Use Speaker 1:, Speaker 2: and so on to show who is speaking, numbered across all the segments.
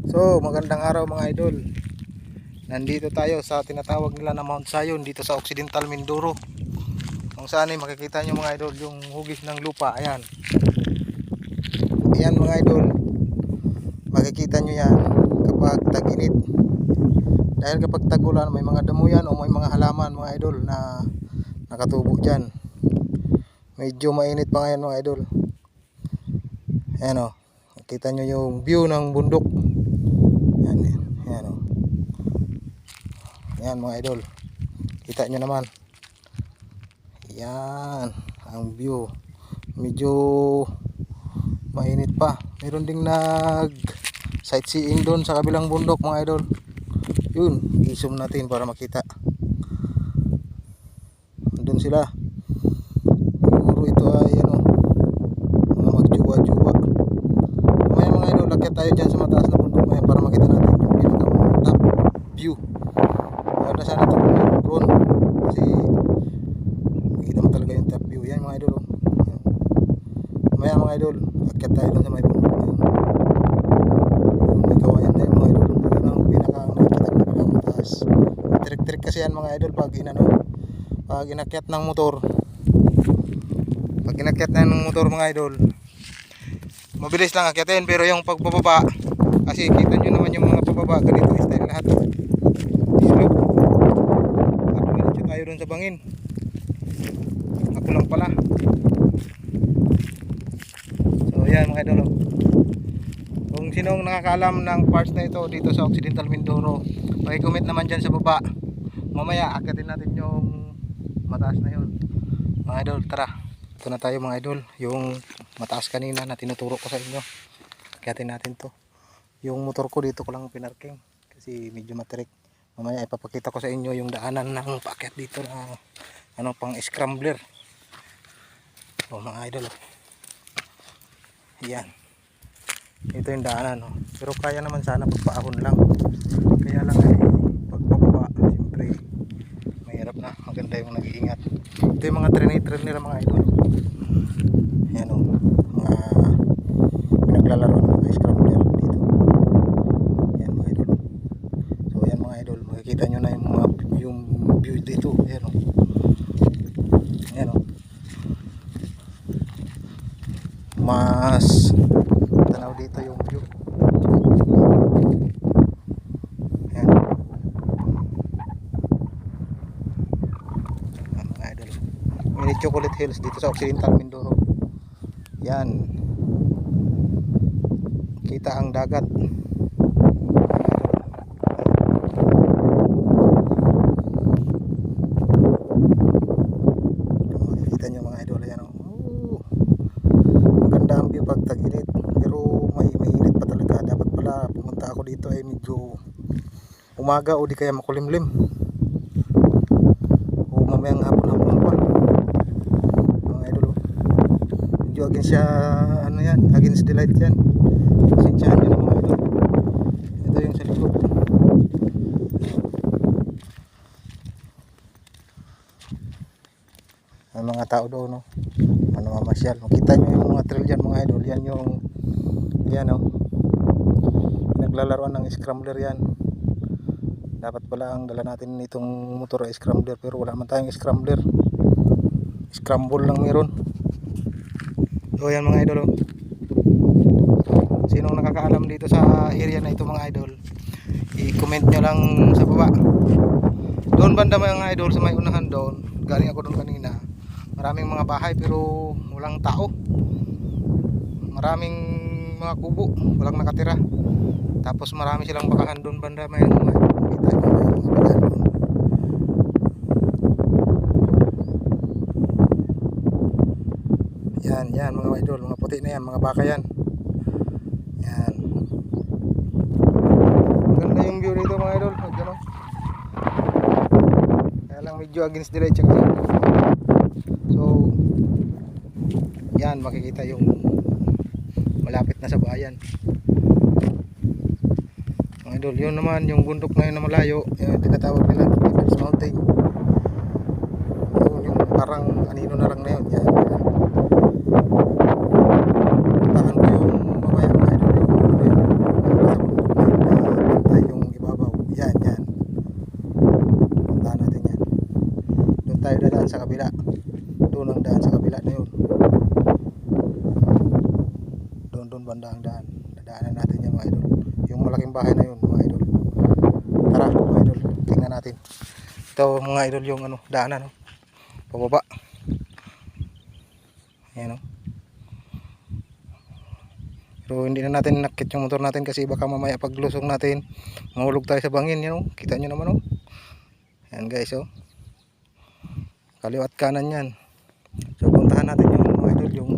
Speaker 1: So, magandang araw mga idol. Nandito tayo sa tinatawag nila na Mount Zion dito sa Occidental Mindoro. Kung saan ay makikita nyo mga idol yung hugis ng lupa. Ayan. Ayan mga idol. Makikita nyo yan kapag tag-init. Dahil kapag tag-ulan may mga damuyan o may mga halaman mga idol na nakatubo dyan. Medyo mainit pa ngayon mga idol. Ayan o. Makita nyo yung view ng bundok. Ayan o. Ayan mga idol. Kita nyo naman. Ayan. Ang view. Medyo mainit pa. Meron ding nag sightseeing doon sa kabilang bundok mga idol. Yun. I-zoom natin para makita. Doon sila. Siguro ito ay ano, mga magjuwa-juwa. Mamaya mga idol, lakit tayo dyan sa mataas na bundok ngayon para makita natin yung pinakang top view. Maganda sana ito drone kasi makita mo talaga yung top view. Yan mga idol. Mamaya mga idol, lakit tayo dun sa may bundok ngayon. May kawayan na yung mga idol. Yun ang pinakang nakikita ko pinakang mataas. Trik-trik kasi yan mga idol pag inakyat ng motor. Pag inakyat na ng motor mga idol, mabilis lang akyatin, pero yung pagbababa, kasi kita nyo naman yung mga pababa, ganito style lahat. Slope. Tapos diretso tayo dun sa bangin. Ako lang pala. So yan mga idol. Kung sinong nakakaalam ng parts na ito dito sa Occidental Mindoro, paki-comment naman dyan sa baba. Mamaya akyatin natin yung mataas na yun. Mga idol, tara. Ito na tayo mga idol, yung mataas kanina na tinuturo ko sa inyo. Akyatin natin to. Yung motor ko dito ko lang pinarking kasi medyo matirik. Mamaya ipapakita ko sa inyo yung daanan ng paakyat dito na ano, pang scrambler. O mga idol. Yan. Ito yung daanan. Oh. Pero kaya naman sana pagpaahon lang. Kaya lang ay pagpababa, siyempre mahirap na. Maganda yung nag-iingat. Ito yung mga trainer nila mga idol. Ayan o, mga pinaglalaro ng mga scrambler dito. Ayan mga idol. So ayan mga idol, makikita nyo na yung view dito. Ayan o. Ayan o. Mas tanaw dito yung view. Ayan. Ayan mga idol. Mini Chocolate Hills dito sa Occidental Mindoro. Yan. Kita ang dagat. Makikita nyo mga idol. Yan. Maganda ang view pag tag-init. Pero may init pa talaga. Dapat pala pumunta ako dito ay medyo umaga o di kaya makulimlim. O mamayang hapon-hapon pa. Mga idol. Medyo against siya, ano yan, against the light yan. Sensyahan nyo na mga idol. Ito yung sa likod. Ang mga tao doon, no? Ano mamasyal. Makita nyo yung mga trail dyan mga idol. Yan yung, yan no? Naglalaroan ng scrambler yan. Dapat pala ang dala natin itong motor ay scrambler. Pero wala man tayong scrambler. Scramble lang meron. So yan mga idol. Sinong nakakaalam dito sa area na ito mga idol, i-comment nyo lang sa baba. Doon banda mga idol sa may unahan doon, galing ako doon kanina, maraming mga bahay pero walang tao. Maraming mga kubo, walang nakatira. Tapos marami silang bakahan doon banda may mga idol. Kita nyo may mga bakahan doon. Yan mga idol, mga puti na yan, mga baka yan. Yan. Maganda yung view dito mga idol. Magano. Kaya lang medyo against the light tsaka. So yan, makikita yung malapit na sa bayan. Mga idol, yun naman yung bundok na yun na malayo, yung tinatawag nila People's Mountain. Yung parang anino na lang na yun. Yan. Tahan ko yung mamaya mga idol yung sa kabila. Doon ang daan sa kabila na yun. Doon banda ang daan. Dadaanan natin yan mga idol. Yung malaking bahay na yun mga idol. Tara mga idol, tingnan natin. Ito mga idol yung ano, daanan no? Pababa. Ayan o. Pero hindi na natin nakit yung motor natin kasi baka mamaya paglusong natin mahulog tayo sa bangin, yun, oh. Kita nyo naman oh. Ayan guys oh. Kaliwat kanan yan. So puntahan natin yung mga idol, yung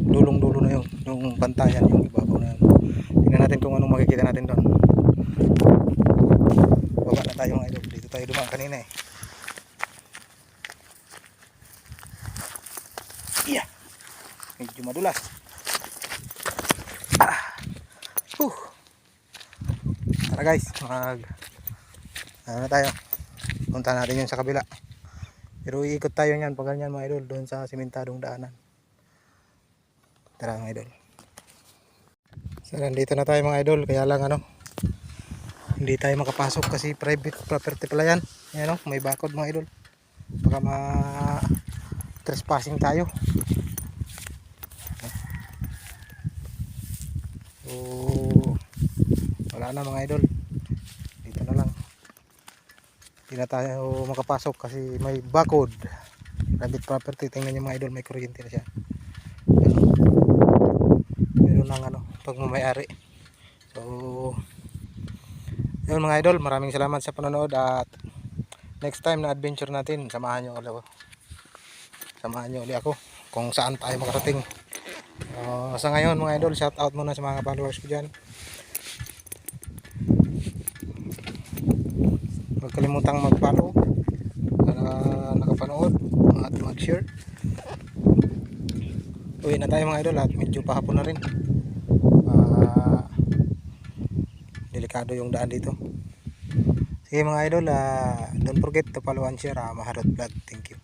Speaker 1: dulong-dulo na yun, yung bantayan, yung ibabaw na yun. Tingnan natin kung anong makikita natin doon. Baba na tayo mga idol, dito tayo dumaan kanina eh. Iya. Medyo madulas. Tara guys, ano na tayo, punta natin yun sa kabila, pero iikot tayo nyan pag ganyan mga idol, doon sa simentadong daanan. Tara mga idol. So nandito na tayo mga idol, kaya lang ano, hindi tayo makapasok kasi private property pala yan. Ayan o, may bakod mga idol, baka trespassing tayo. So wala na mga idol, dito na lang, hindi na tayo makapasok kasi may bakod, private property. Tingnan nyo mga idol, may kuryente na siya, meron ng ano, pagmamayari. So yun mga idol, maraming salamat sa panonood, at next time na adventure natin, samahan nyo ulit ako kung saan tayo makarating. Sa ngayon mga idol, shout out muna sa mga followers ko dyan. Huwag kalimutang mag-follow na nakapanood at mag-share. Uwi na tayo mga idol at medyo pahapon na rin. Delikado yung daan dito. Sige mga idol, don't forget to follow and share Maharot Vlog. Thank you.